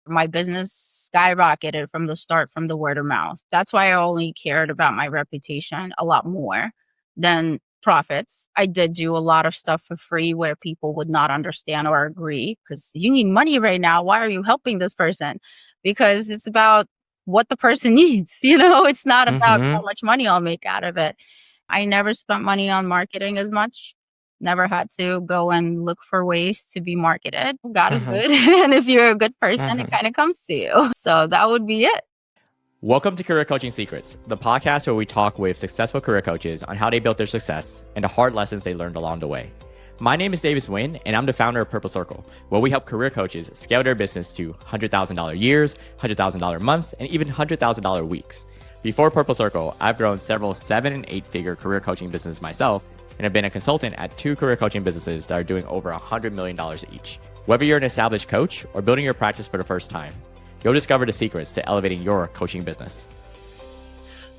My business skyrocketed from the start from the word of mouth. That's why I only cared about my reputation a lot more than profits. I did do a lot of stuff for free where people would not understand or agree because you need money right now. Why are you helping this person? Because it's about what the person needs. It's not about how Mm-hmm. much money I'll make out of it. I never spent money on marketing as much. Never had to go and look for ways to be marketed. God is Mm-hmm. good. And if you're a good person, it Mm-hmm. kind of comes to you. So that would be it. Welcome to Career Coaching Secrets, the podcast where we talk with successful career coaches on how they built their success and the hard lessons they learned along the way. My name is Davis Nguyen, and I'm the founder of Purple Circle, where we help career coaches scale their business to $100,000 years, $100,000 months, and even $100,000 weeks. Before Purple Circle, I've grown several 7 and 8 figure career coaching businesses myself, and have been a consultant at 2 career coaching businesses that are doing over $100 million each. Whether you're an established coach or building your practice for the first time, you'll discover the secrets to elevating your coaching business.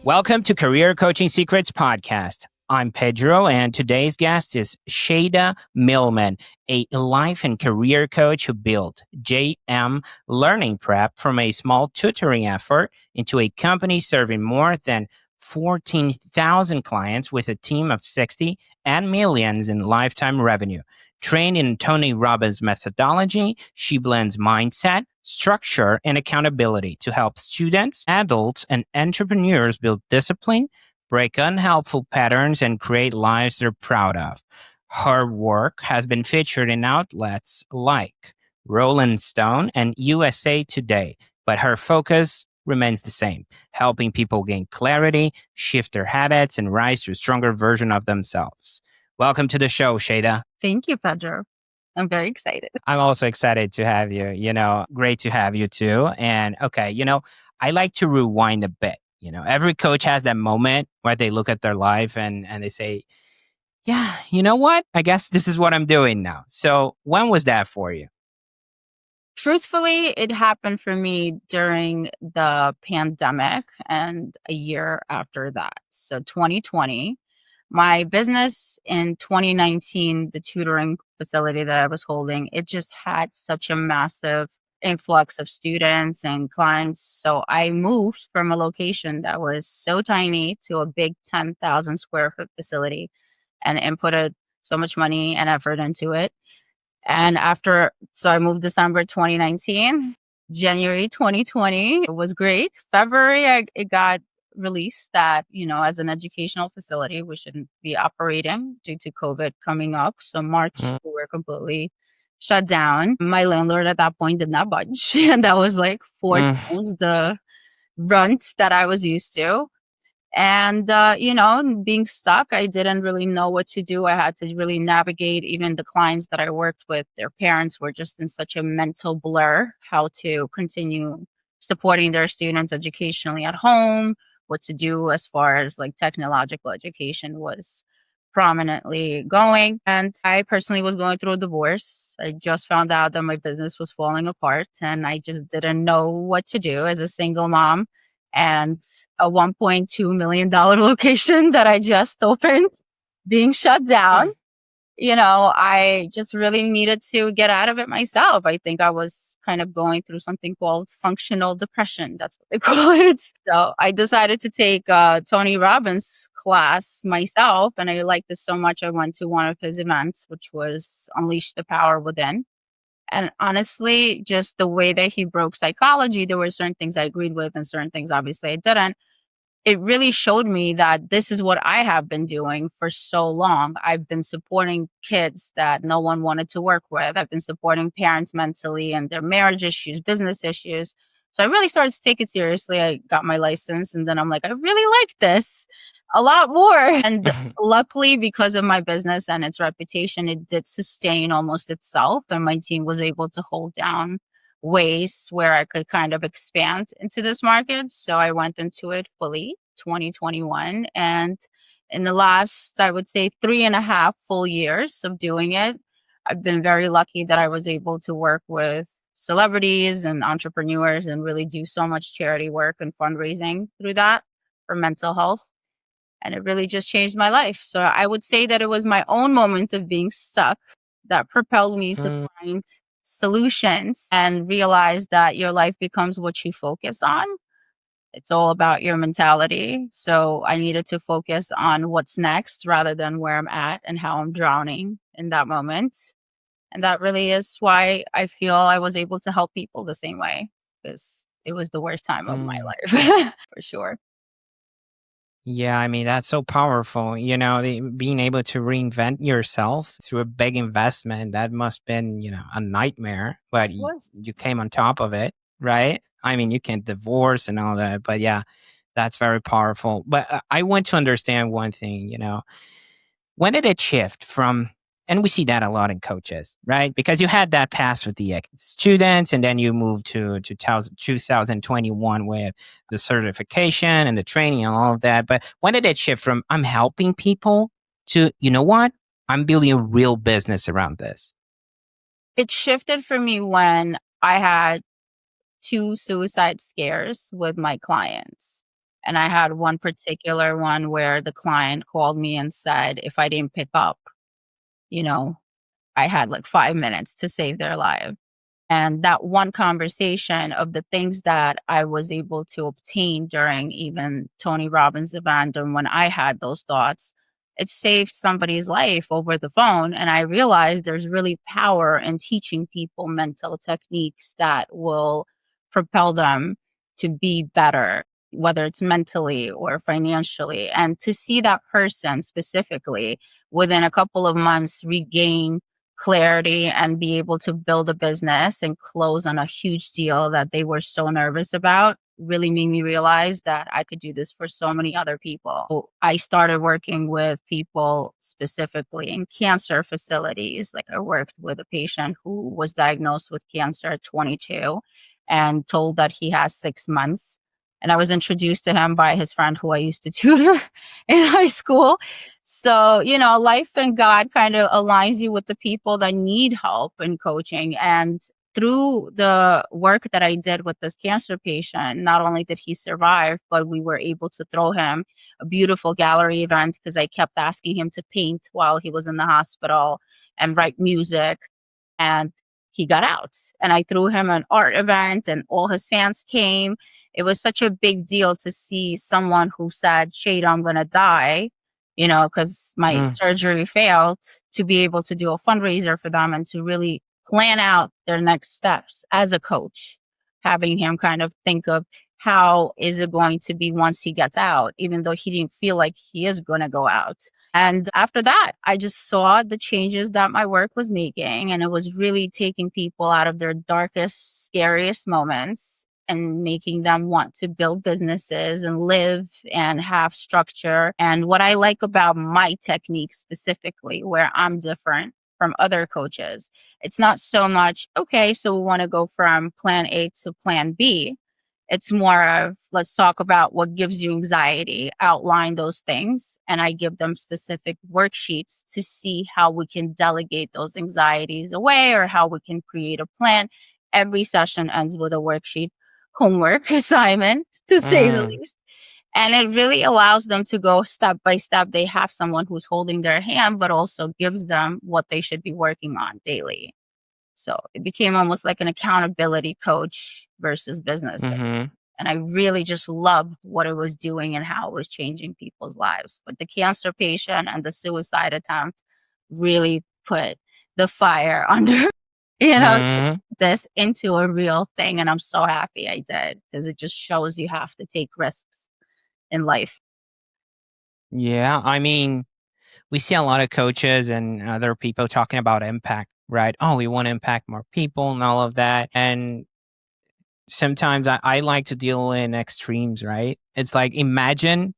Welcome to Career Coaching Secrets Podcast. I'm Pedro, and today's guest is Sheyda Milman, a life and career coach who built JM Learning Prep from a small tutoring effort into a company serving more than 14,000 clients with a team of 60 and millions in lifetime revenue. Trained in Tony Robbins methodology, she blends mindset, structure, and accountability to help students, adults, and entrepreneurs build discipline, break unhelpful patterns, and create lives they're proud of. Her work has been featured in outlets like Rolling Stone and USA Today, but her focus remains the same, helping people gain clarity, shift their habits, and rise to a stronger version of themselves. Welcome to the show, Sheyda. Thank you, Pedro. I'm very excited. I'm also excited to have you. Great to have you too. And okay, I like to rewind a bit. Every coach has that moment where they look at their life and they say, yeah, you know what? I guess this is what I'm doing now. So when was that for you? Truthfully, it happened for me during the pandemic and a year after that. So 2020. My business in 2019, the tutoring facility that I was holding, it just had such a massive influx of students and clients. So I moved from a location that was so tiny to a big 10,000 square foot facility and inputted so much money and effort into it. And so I moved December 2019, January 2020, it was great. February, it got released that, as an educational facility, we shouldn't be operating due to COVID coming up. So March, Mm. we were completely shut down. My landlord at that point did not budge. And that was like 4 times the rent that I was used to. And, being stuck, I didn't really know what to do. I had to really navigate even the clients that I worked with. Their parents were just in such a mental blur, how to continue supporting their students educationally at home, what to do as far as like technological education was prominently going. And I personally was going through a divorce. I just found out that my business was falling apart and I just didn't know what to do as a single mom and a $1.2 million location that I just opened being shut down. I just really needed to get out of it myself. I think I was kind of going through something called functional depression. That's what they call it. So I decided to take a Tony Robbins class myself. And I liked it so much. I went to one of his events, which was Unleash the Power Within. And honestly, just the way that he broke psychology, there were certain things I agreed with and certain things obviously I didn't. It really showed me that this is what I have been doing for so long. I've been supporting kids that no one wanted to work with. I've been supporting parents mentally and their marriage issues, business issues. So I really started to take it seriously. I got my license and then I'm like, I really like this a lot more. And luckily, because of my business and its reputation, it did sustain almost itself. And my team was able to hold down ways where I could kind of expand into this market. So I went into it fully 2021. And in the last, I would say, 3.5 full years of doing it, I've been very lucky that I was able to work with celebrities and entrepreneurs and really do so much charity work and fundraising through that for mental health. And it really just changed my life. So I would say that it was my own moment of being stuck that propelled me to find solutions and realized that your life becomes what you focus on. It's all about your mentality. So I needed to focus on what's next rather than where I'm at and how I'm drowning in that moment. And that really is why I feel I was able to help people the same way, because it was the worst time of my Mm. life for sure. Yeah, I mean, that's so powerful. Being able to reinvent yourself through a big investment, that must have been, a nightmare, but It was. you came on top of it, right? I mean, you can divorce and all that, but yeah, that's very powerful. But I want to understand one thing, when did it shift from, and we see that a lot in coaches, right? Because you had that pass with the students, and then you moved to 2021 with the certification and the training and all of that. But when did it shift from I'm helping people to, you know what? I'm building a real business around this. It shifted for me when I had 2 suicide scares with my clients. And I had one particular one where the client called me and said if I didn't pick up, you know, I had like 5 minutes to save their life. And that one conversation of the things that I was able to obtain during even Tony Robbins' event and when I had those thoughts, it saved somebody's life over the phone. And I realized there's really power in teaching people mental techniques that will propel them to be better, whether it's mentally or financially. And to see that person specifically within a couple of months regain clarity and be able to build a business and close on a huge deal that they were so nervous about really made me realize that I could do this for so many other people. So I started working with people specifically in cancer facilities. Like I worked with a patient who was diagnosed with cancer at 22 and told that he has 6 months. And I was introduced to him by his friend who I used to tutor in high school. So, life and God kind of aligns you with the people that need help in coaching. And through the work that I did with this cancer patient, not only did he survive, but we were able to throw him a beautiful gallery event because I kept asking him to paint while he was in the hospital and write music. And he got out. And I threw him an art event, and all his fans came. It was such a big deal to see someone who said, Sheyda, I'm going to die, because my Mm. surgery failed, to be able to do a fundraiser for them and to really plan out their next steps as a coach, having him kind of think of how is it going to be once he gets out, even though he didn't feel like he is going to go out. And after that, I just saw the changes that my work was making, and it was really taking people out of their darkest, scariest moments and making them want to build businesses and live and have structure. And what I like about my technique specifically, where I'm different from other coaches, it's not so much, okay, so we want to go from plan A to plan B. It's more of, let's talk about what gives you anxiety, outline those things, and I give them specific worksheets to see how we can delegate those anxieties away or how we can create a plan. Every session ends with a worksheet, homework assignment, to say the Mm. least. And it really allows them to go step by step. They have someone who's holding their hand, but also gives them what they should be working on daily. So it became almost like an accountability coach versus business coach. Mm-hmm. And I really just loved what it was doing and how it was changing people's lives. But the cancer patient and the suicide attempt really put the fire under, to Mm-hmm. put this into a real thing. And I'm so happy I did, because it just shows you have to take risks in life. Yeah, I mean, we see a lot of coaches and other people talking about impact, right? Oh, we want to impact more people and all of that. And sometimes I like to deal in extremes, right? It's like, imagine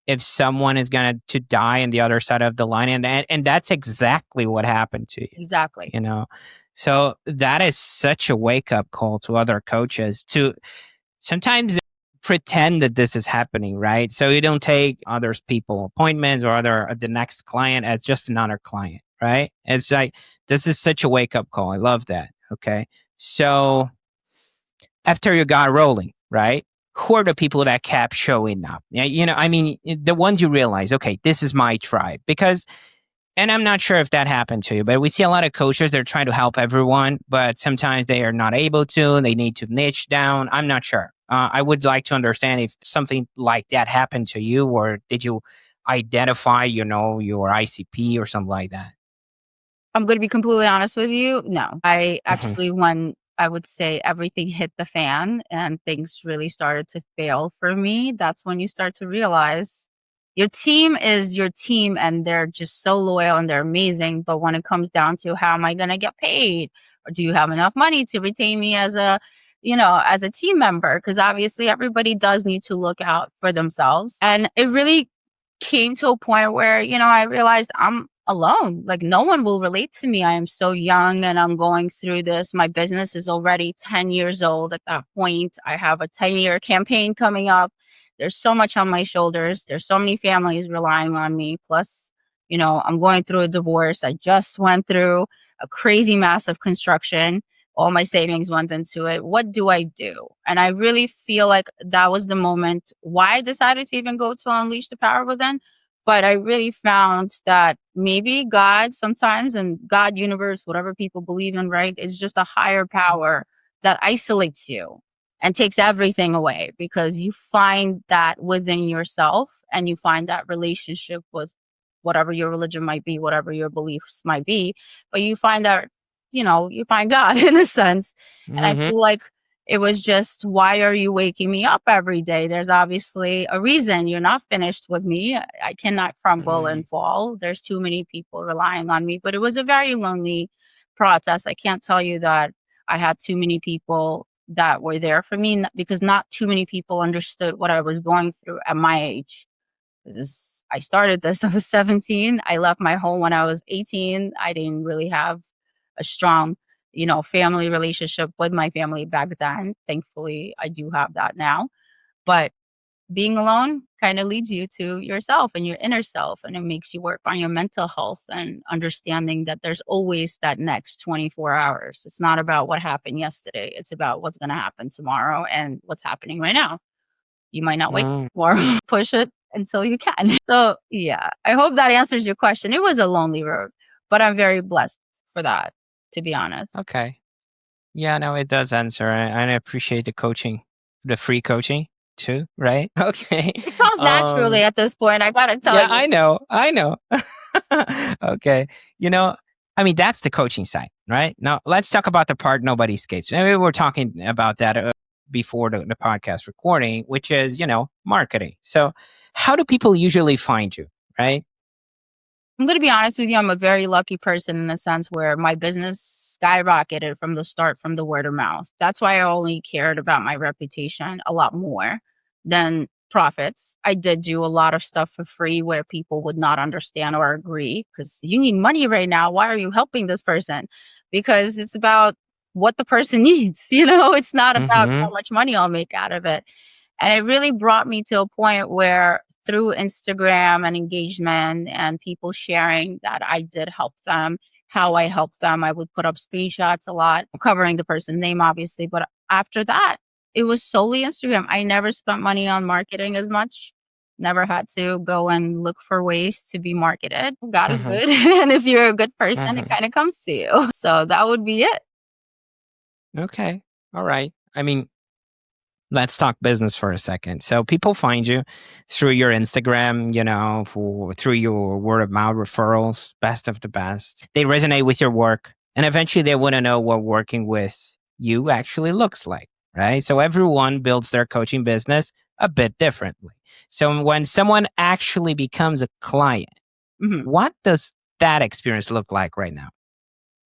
if someone is going to die on the other side of the line, and that's exactly what happened to you, Exactly. you know? So that is such a wake up call to other coaches to sometimes pretend that this is happening, right? So you don't take others people appointments or the next client as just another client, right? It's like, this is such a wake up call. I love that. Okay. So after you got rolling, right? Who are the people that kept showing up? Yeah, I mean, the ones you realize, okay, this is my tribe. Because And I'm not sure if that happened to you, but we see a lot of coaches, they're trying to help everyone, but sometimes they are not able to. They need to niche down. I'm not sure. I would like to understand if something like that happened to you, or did you identify, your ICP or something like that? I'm going to be completely honest with you. No, I Hmm. actually, when I would say everything hit the fan and things really started to fail for me, that's when you start to realize your team is your team and they're just so loyal and they're amazing. But when it comes down to how am I going to get paid, or do you have enough money to retain me as as a team member? Because obviously everybody does need to look out for themselves. And it really came to a point where, I realized I'm alone. Like no one will relate to me. I am so young and I'm going through this. My business is already 10 years old at that point. I have a 10-year campaign coming up. There's so much on my shoulders. There's so many families relying on me. Plus, I'm going through a divorce. I just went through a crazy massive construction. All my savings went into it. What do I do? And I really feel like that was the moment why I decided to even go to unleash the power within. But I really found that maybe God sometimes, and God, universe, whatever people believe in, right, is just a higher power that isolates you and takes everything away, because you find that within yourself and you find that relationship with whatever your religion might be, whatever your beliefs might be. But you find that, you find God in a sense. And I Hmm. feel like it was just, why are you waking me up every day? There's obviously a reason. You're not finished with me. I cannot crumble and fall. There's too many people relying on me. But it was a very lonely process. I can't tell you that I had too many people that were there for me, because not too many people understood what I was going through at my age. I started this, I was 17. I left my home when I was 18. I didn't really have a strong, family relationship with my family back then. Thankfully, I do have that now. But being alone kind of leads you to yourself and your inner self, and it makes you work on your mental health and understanding that there's always that next 24 hours. It's not about what happened yesterday, it's about what's going to happen tomorrow and what's happening right now. You might not wake Mm, or push it until you can. So, yeah, I hope that answers your question. It was a lonely road, but I'm very blessed for that, to be honest. okay. Yeah, no, it does answer. I appreciate the coaching, the free coaching too, right? Okay. It comes naturally Um, at this point, I gotta tell yeah, you. I know. I know. Okay. You know, I mean, that's the coaching side, right? Now, let's talk about the part nobody escapes. And we were talking about that before the podcast recording, which is, marketing. So, how do people usually find you, right? I'm gonna be honest with you, I'm a very lucky person in the sense where my business skyrocketed from the start from the word of mouth. That's why I only cared about my reputation a lot more than profits. I did do a lot of stuff for free where people would not understand or agree, because you need money right now. Why are you helping this person? Because it's about what the person needs, it's not about how Mm-hmm. much money I'll make out of it. And it really brought me to a point where through Instagram and engagement and people sharing that I did help them, how I helped them, I would put up screenshots a lot, covering the person's name, obviously. But after that, it was solely Instagram. I never spent money on marketing as much. Never had to go and look for ways to be marketed. God is Mm-hmm. good. And if you're a good person, it Mm-hmm. kind of comes to you. So that would be it. Okay. All right. I mean, let's talk business for a second. So people find you through your Instagram, through your word of mouth referrals, best of the best. They resonate with your work, and eventually they want to know what working with you actually looks like, right? So everyone builds their coaching business a bit differently. So when someone actually becomes a client, Mhm. what does that experience look like right now?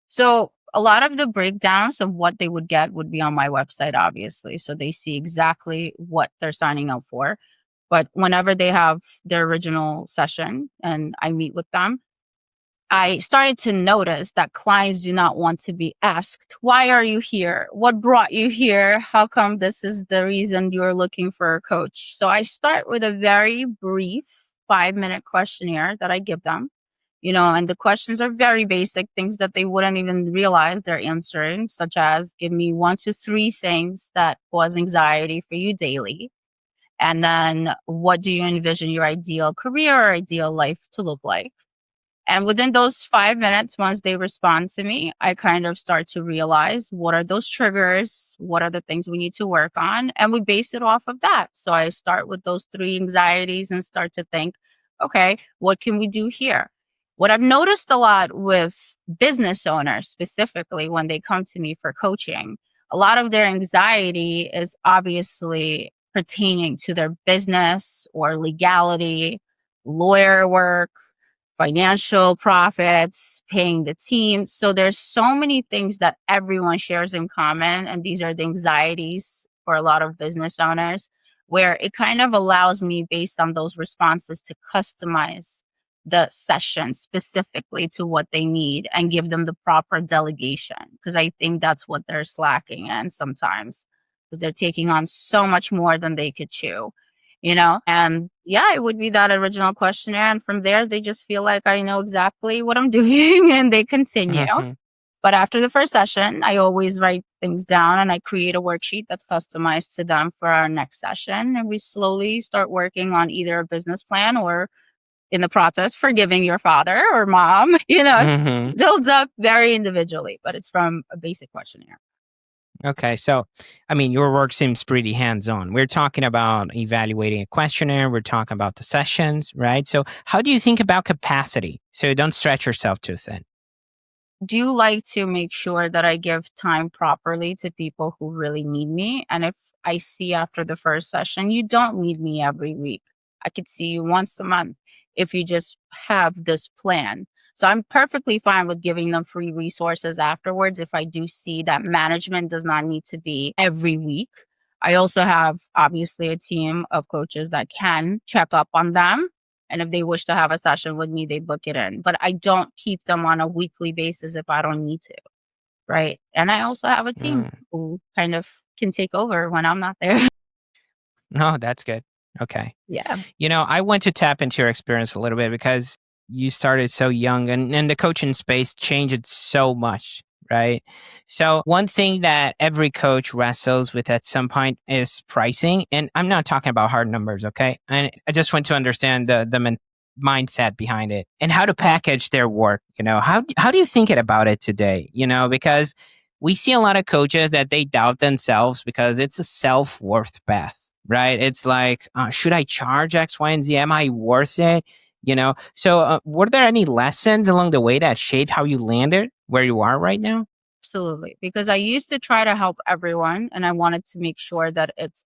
So a lot of the breakdowns of what they would get would be on my website, obviously. So they see exactly what they're signing up for. But whenever they have their original session and I meet with them, I started to notice that clients do not want to be asked, why are you here? What brought you here? How come this is the reason you're looking for a coach? So I start with a very brief 5-minute questionnaire that I give them, and the questions are very basic things that they wouldn't even realize they're answering, such as give me 1 to 3 things that cause anxiety for you daily. And then what do you envision your ideal career or ideal life to look like? And within those 5 minutes, once they respond to me, I kind of start to realize what are those triggers? What are the things we need to work on? And we base it off of that. So I start with those 3 anxieties and start to think, okay, what can we do here? What I've noticed a lot with business owners, specifically when they come to me for coaching, a lot of their anxiety is obviously pertaining to their business or legality, lawyer work, financial profits, paying the team. So there's so many things that everyone shares in common. And these are the anxieties for a lot of business owners, where it kind of allows me, based on those responses, to customize the session specifically to what they need and give them the proper delegation. Because I think that's what they're slacking in sometimes, because they're taking on so much more than they could chew. And yeah, it would be that original questionnaire. And from there, they just feel like I know exactly what I'm doing and they continue. Mhm. But after the first session, I always write things down and I create a worksheet that's customized to them for our next session. And we slowly start working on either a business plan or, in the process, forgiving your father or mom. Mhm. Builds up very individually, but it's from a basic questionnaire. Okay, so I mean, your work seems pretty hands-on. We're talking about evaluating a questionnaire. We're talking about the sessions, right? So, how do you think about capacity so you don't stretch yourself too thin? Do like to make sure that I give time properly to people who really need me. And if I see after the first session, you don't need me every week. I could see you once a month if you just have this plan. So I'm perfectly fine with giving them free resources afterwards if I do see that management does not need to be every week. I also have obviously a team of coaches that can check up on them, and if they wish to have a session with me, they book it in. But I don't keep them on a weekly basis if I don't need to. Right. And I also have a team Mm. who kind of can take over when I'm not there. No, that's good. Okay. Yeah. I want to tap into your experience a little bit because you started so young and the coaching space changed so much, right? So, one thing that every coach wrestles with at some point is pricing. And I'm not talking about hard numbers, okay? And I just want to understand the mindset behind it and how to package their work. How do you think about it today? Because we see a lot of coaches that they doubt themselves because it's a self worth path, right? It's like, should I charge X, Y, and Z? Am I worth it? So were there any lessons along the way that shaped how you landed where you are right now? Absolutely. Because I used to try to help everyone and I wanted to make sure that it's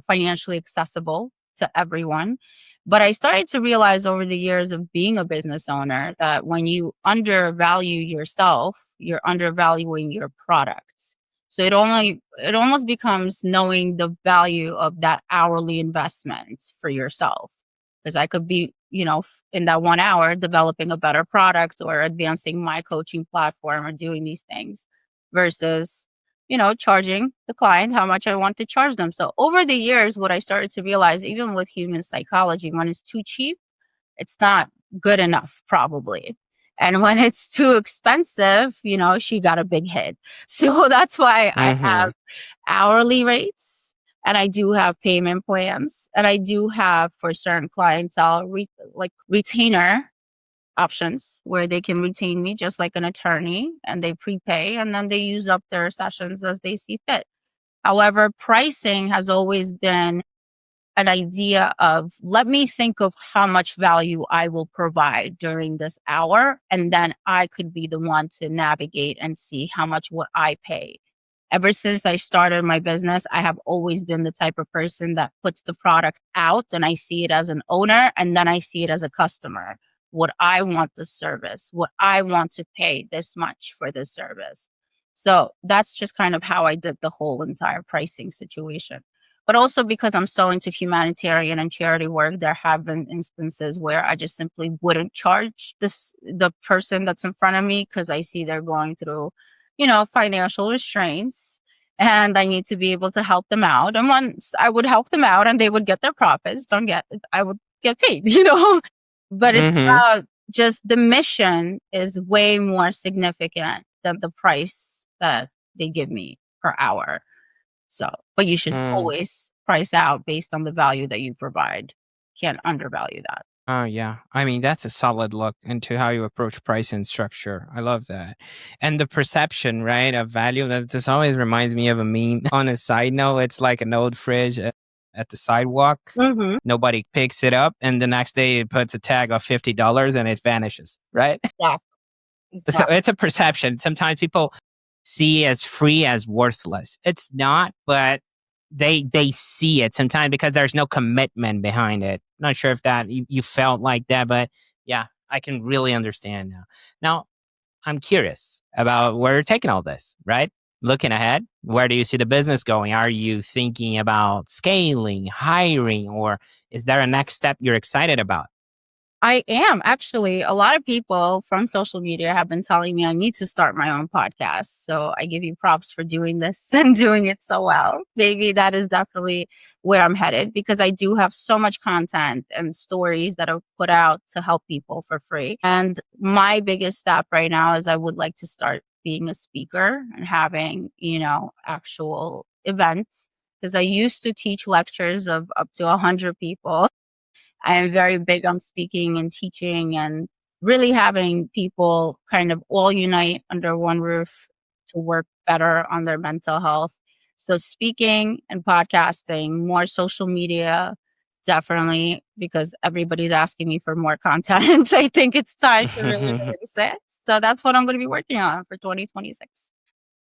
financially accessible to everyone. But I started to realize over the years of being a business owner that when you undervalue yourself, you're undervaluing your products. So it almost becomes knowing the value of that hourly investment for yourself. Because I could be, in that 1 hour developing a better product or advancing my coaching platform or doing these things versus charging the client how much I want to charge them. So over the years, what I started to realize, even with human psychology, when it's too cheap, it's not good enough, probably. And when it's too expensive, she got a big hit. So that's why I Mm-hmm. have hourly rates and I do have payment plans and I do have for certain clientele, like retainer options where they can retain me just like an attorney and they prepay and then they use up their sessions as they see fit. However, pricing has always been an idea of let me think of how much value I will provide during this hour and then I could be the one to navigate and see how much would I pay. Ever since I started my business, I have always been the type of person that puts the product out and I see it as an owner and then I see it as a customer. What I want the service, what I want to pay this much for this service. So that's just kind of how I did the whole entire pricing situation. But also because I'm so into humanitarian and charity work, there have been instances where I just simply wouldn't charge the person that's in front of me because I see they're going through financial restraints and I need to be able to help them out. And once I would help them out and they would get their profits, I would get paid, But it's Mm-hmm. about just the mission is way more significant than the price that they give me per hour. So, but you should always price out based on the value that you provide. Can't undervalue that. Oh, yeah. I mean, that's a solid look into how you approach price and structure. I love that. And the perception, right, of value, that this always reminds me of a meme. On a side note, it's like an old fridge at the sidewalk. Mm-hmm. Nobody picks it up, and the next day it puts a tag of $50 and it vanishes, right? Yeah, So exactly. it's a perception. Sometimes people see as free as worthless. It's not, but they see it sometimes because there's no commitment behind it. Not sure if that you felt like that, but yeah, I can really understand now. Now, I'm curious about where you're taking all this, right? Looking ahead, where do you see the business going? Are you thinking about scaling, hiring, or is there a next step you're excited about? I am actually. A lot of people from social media have been telling me I need to start my own podcast. So I give you props for doing this and doing it so well. Maybe that is definitely where I'm headed because I do have so much content and stories that I've put out to help people for free. And my biggest step right now is I would like to start being a speaker and having, actual events because I used to teach lectures of up to 100 people. I am very big on speaking and teaching and really having people kind of all unite under one roof to work better on their mental health. So, speaking and podcasting, more social media, definitely, because everybody's asking me for more content. I think it's time to really release it. So, that's what I'm going to be working on for 2026.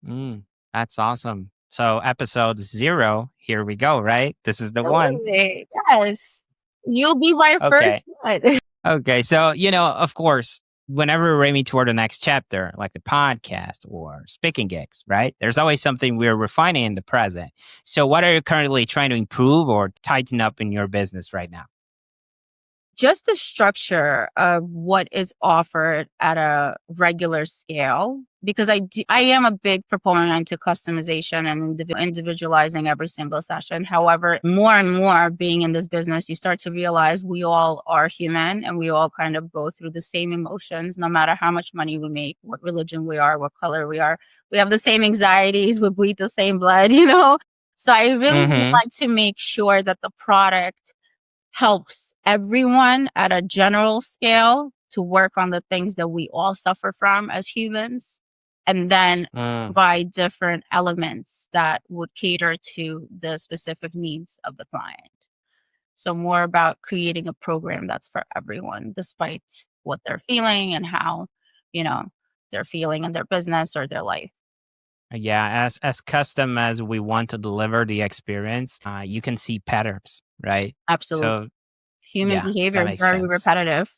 Mm, that's awesome. So episode 0, here we go, right? This is the one. Absolutely. Yes. You'll be my first Okay. one. Okay. So, of course, whenever we're aiming toward the next chapter, like the podcast or speaking gigs, right? There's always something we're refining in the present. So what are you currently trying to improve or tighten up in your business right now? Just the structure of what is offered at a regular scale, because I am a big proponent to customization and individualizing every single session. However, more and more being in this business, you start to realize we all are human and we all kind of go through the same emotions, no matter how much money we make, what religion we are, what color we are. We have the same anxieties, we bleed the same blood, So I really Mm-hmm. want to make sure that the product helps everyone at a general scale to work on the things that we all suffer from as humans, and then Mm. provide different elements that would cater to the specific needs of the client. So, more about creating a program that's for everyone, despite what they're feeling and how, you know, they're feeling in their business or their life. Yeah, as custom as we want to deliver the experience, you can see patterns, right? Absolutely. So Human yeah, behavior that is makes very sense. repetitive.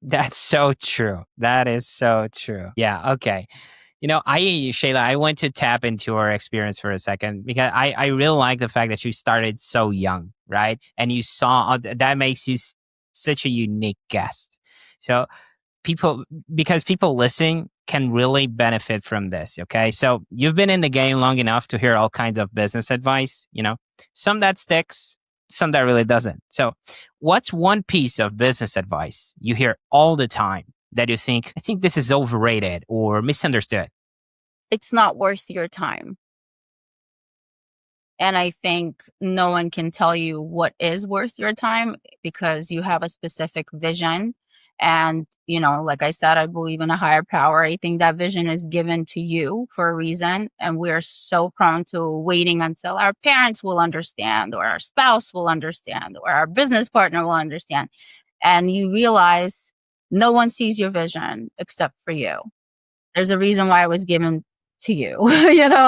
That's so true. That is so true. Yeah. Okay. Shayla, I want to tap into your experience for a second because I really like the fact that you started so young, right? And you saw that makes you such a unique guest. So people, because people listening can really benefit from this. Okay. So you've been in the game long enough to hear all kinds of business advice, some that sticks, some that really doesn't. So what's one piece of business advice you hear all the time that you think, I think this is overrated or misunderstood? It's not worth your time. And I think no one can tell you what is worth your time because you have a specific vision. And, like I said, I believe in a higher power. I think that vision is given to you for a reason. And we're so prone to waiting until our parents will understand, or our spouse will understand, or our business partner will understand. And you realize no one sees your vision except for you. There's a reason why it was given to you,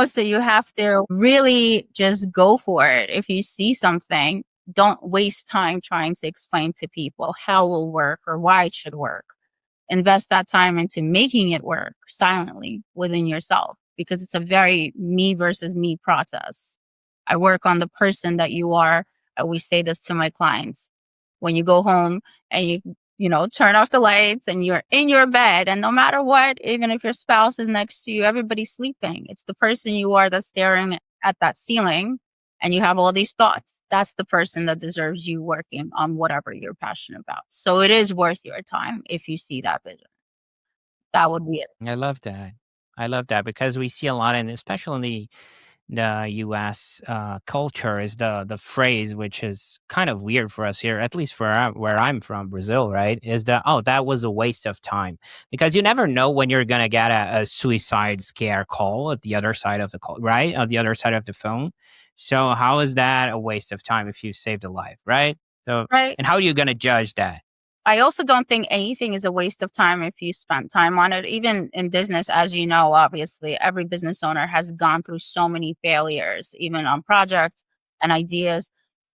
so you have to really just go for it. If you see something, don't waste time trying to explain to people how it will work or why it should work. Invest that time into making it work silently within yourself because it's a very me versus me process. I work on the person that you are. I always say this to my clients. When you go home and turn off the lights and you're in your bed, and no matter what, even if your spouse is next to you, everybody's sleeping. It's the person you are that's staring at that ceiling and you have all these thoughts. That's the person that deserves you working on whatever you're passionate about. So it is worth your time if you see that vision. That would be it. I love that. I love that because we see a lot, and especially the U.S. Culture is the phrase, which is kind of weird for us here, at least for where I'm from, Brazil, right? Is that, oh, that was a waste of time, because you never know when you're gonna get a suicide scare call at the other side of the call, right? On the other side of the phone. So how is that a waste of time if you saved a life, right? So, Right. and how are you gonna judge that? I also don't think anything is a waste of time if you spent time on it. Even in business, as you know, obviously, every business owner has gone through so many failures, even on projects and ideas.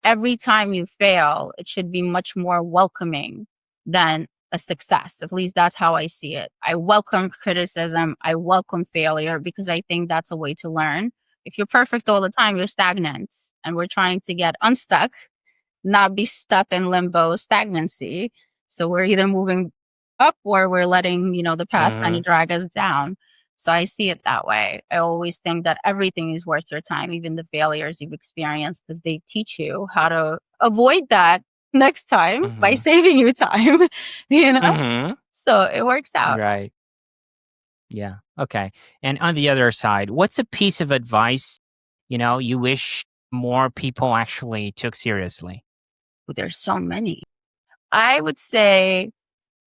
Every time you fail, it should be much more welcoming than a success. At least that's how I see it. I welcome criticism. I welcome failure because I think that's a way to learn. If you're perfect all the time, you're stagnant. And we're trying to get unstuck, not be stuck in limbo stagnancy. So we're either moving up or we're letting, the past kind of Hmm. drag us down. So I see it that way. I always think that everything is worth your time, even the failures you've experienced, because they teach you how to avoid that next time by Hmm. saving you time, you know? Hmm. So it works out. Right. Yeah. Okay. And on the other side, what's a piece of advice, you wish more people actually took seriously? There's so many. I would say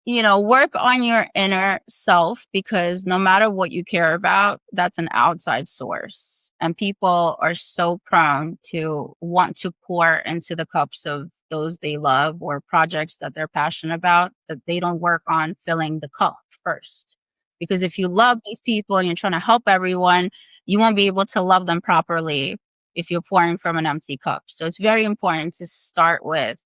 work on your inner self because no matter what you care about, that's an outside source. And people are so prone to want to pour into the cups of those they love or projects that they're passionate about that they don't work on filling the cup first. Because if you love these people and you're trying to help everyone, you won't be able to love them properly if you're pouring from an empty cup. So it's very important to start with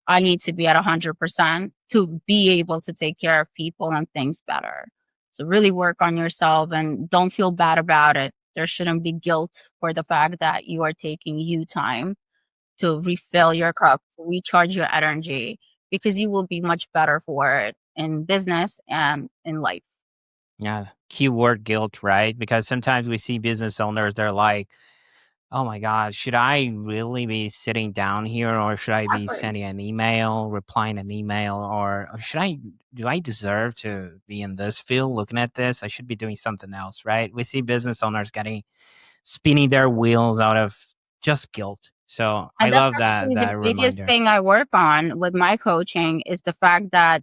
I need to be at 100% to be able to take care of people and things better. So really work on yourself and don't feel bad about it. There shouldn't be guilt for the fact that you are taking you time to refill your cup, to recharge your energy, because you will be much better for it in business and in life. Yeah. Keyword guilt, right? Because sometimes we see business owners, they're like, oh my God, should I really be sitting down here, or should I be Exactly. sending an email, replying an email, or do I deserve to be in this field looking at this? I should be doing something else, right? We see business owners spinning their wheels out of just guilt. So I And that's love that actually the biggest reminder. thing I work on with my coaching is the fact that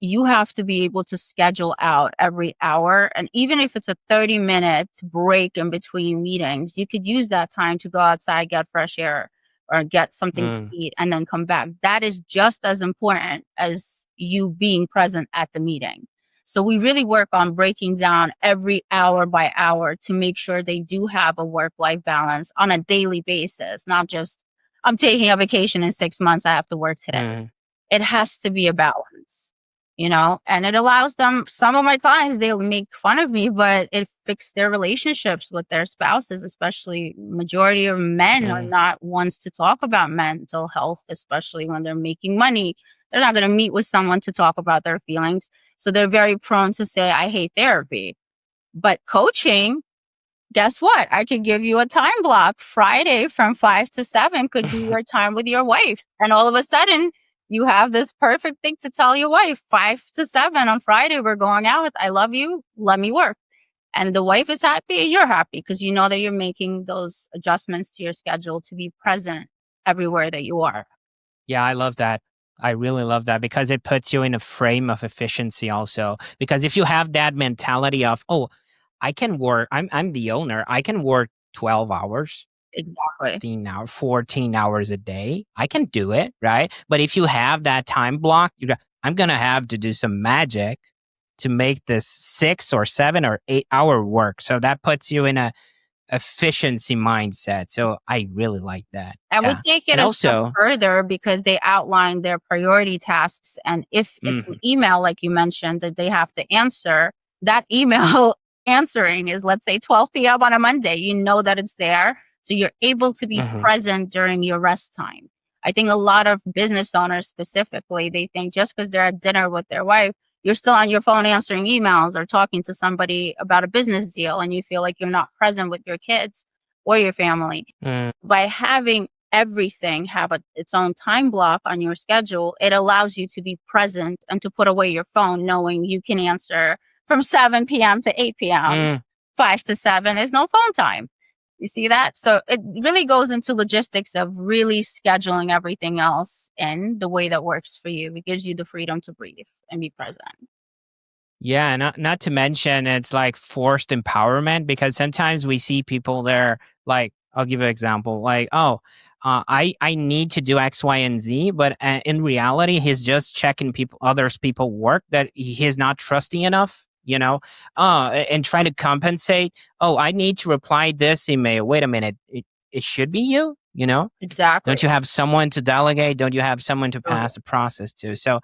you have to be able to schedule out every hour. And even if it's a 30-minute break in between meetings, you could use that time to go outside, get fresh air, or get something to Mm, eat, and then come back. That is just as important as you being present at the meeting. So we really work on breaking down every hour by hour to make sure they do have a work-life balance on a daily basis, not just I'm taking a vacation in 6 months, I have to work today. mm, It has to be a balance, and it allows them, some of my clients, they'll make fun of me, but it fixed their relationships with their spouses, especially majority of men are mm, not ones to talk about mental health, especially when they're making money. They're not going to meet with someone to talk about their feelings. So they're very prone to say, I hate therapy. But coaching, guess what? I could give you a time block. Friday from 5 to 7 could be your time with your wife. And all of a sudden, you have this perfect thing to tell your wife 5 to 7 on Friday, we're going out. I love you. Let me work. And the wife is happy and you're happy because you know that you're making those adjustments to your schedule to be present everywhere that you are. yeah, I love that. I really love that because it puts you in a frame of efficiency also. Because if you have that mentality of, oh, I can work, I'm the owner, I can work 12 hours, Exactly. 15 hours, 14 hours a day. I can do it, right? But if you have that time block, I'm going to have to do some magic to make this 6 or 7 or 8 hour work. So that puts you in a efficiency mindset. So I really like that. And we Yeah. take it And a step also, further because they outline their priority tasks. And if it's an mhm, email, like you mentioned, that they have to answer, that email answering is, let's say, 12 p.m. on a Monday. You know that it's there. So you're able to be mhm, present during your rest time. I think a lot of business owners specifically, they think just because they're at dinner with their wife, you're still on your phone answering emails or talking to somebody about a business deal, and you feel like you're not present with your kids or your family. mm, By having everything have its own time block on your schedule, it allows you to be present and to put away your phone knowing you can answer from 7 p.m. to 8 p.m. mm. 5 to 7 is no phone time. You see that? So it really goes into logistics of really scheduling everything else in the way that works for you. It gives you the freedom to breathe and be present. Yeah, not to mention it's like forced empowerment because sometimes we see people there like I'll give you an example like I need to do X, Y, and Z, but in reality he's just checking people work that he is not trusting enough, and trying to compensate. Oh, I need to reply this email. Wait a minute, it should be you. Exactly. Don't you have someone to delegate? Don't you have someone to pass the process to? So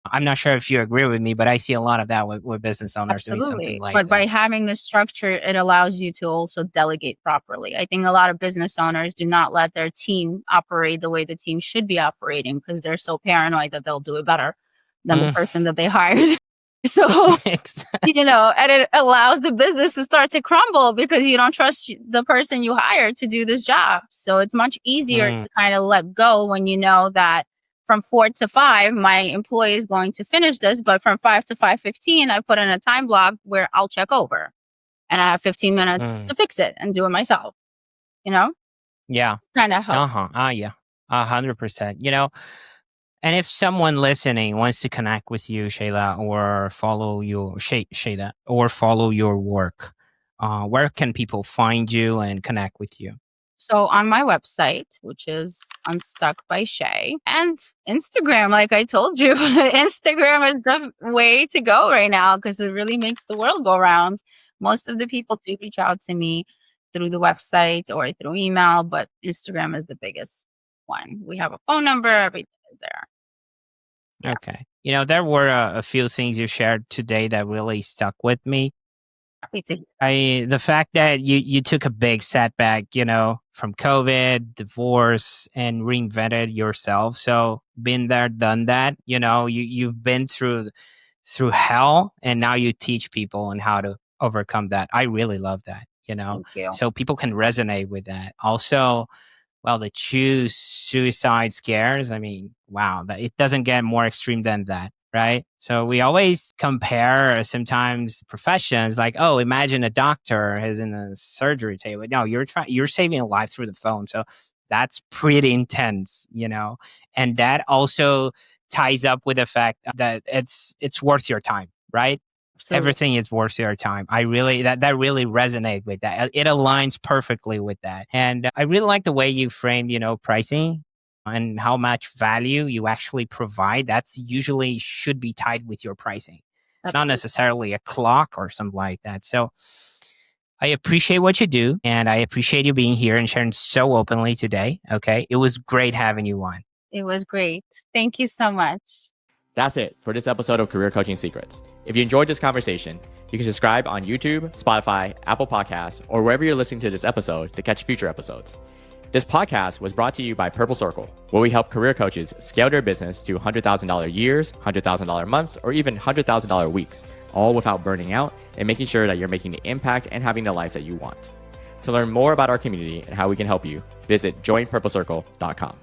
I'm not sure if you agree with me, but I see a lot of that with business owners doing something Absolutely. like But by this. having this structure, it allows you to also delegate properly. I think a lot of business owners do not let their team operate the way the team should be operating because they're so paranoid that they'll do it better than the Mm. person that they hired. So, Exactly. and it allows the business to start to crumble because you don't trust the person you hired to do this job. So it's much easier Mm. to kind of let go when you know that from 4 to 5, my employee is going to finish this, but from 5 to 5:15, I put in a time block where I'll check over and I have 15 minutes Mm. to fix it and do it myself, Yeah. kind of help. Yeah. 100%. And if someone listening wants to connect with you, Shayla, or follow you, Shayda, or follow your work, where can people find you and connect with you? So on my website, which is Unstuck by Shey, and Instagram, like I told you, Instagram is the way to go right now because it really makes the world go round. Most of the people do reach out to me through the website or through email, but Instagram is the biggest one. We have a phone number, everything is there. Yeah. Okay. There were a few things you shared today that really stuck with me. Happy to hear. The fact that you took a big setback, from COVID, divorce, and reinvented yourself. So been there, done that. You've been through hell, and now you teach people on how to overcome that. I really love that. Thank you. So people can resonate with that. Also, well, the choose suicide scares. I mean, wow, it doesn't get more extreme than that, right? So we always compare sometimes professions like, oh, imagine a doctor is in a surgery table. No, you're saving a life through the phone. So that's pretty intense, and that also ties up with the fact that it's worth your time, right? Absolutely. Everything is worth your time. I really that really resonates with that. It aligns perfectly with that. And I really like the way you framed, pricing and how much value you actually provide. That's usually should be tied with your pricing, not Absolutely. necessarily a clock or something like that. So I appreciate what you do, and I appreciate you being here and sharing so openly today. Okay. It was great having you on. It was great. Thank you so much. That's it for this episode of Career Coaching Secrets. If you enjoyed this conversation, you can subscribe on YouTube, Spotify, Apple Podcasts, or wherever you're listening to this episode to catch future episodes. This podcast was brought to you by Purple Circle, where we help career coaches scale their business to $100,000 years, $100,000 months, or even $100,000 weeks, all without burning out and making sure that you're making the impact and having the life that you want. To learn more about our community and how we can help you, visit joinpurplecircle.com.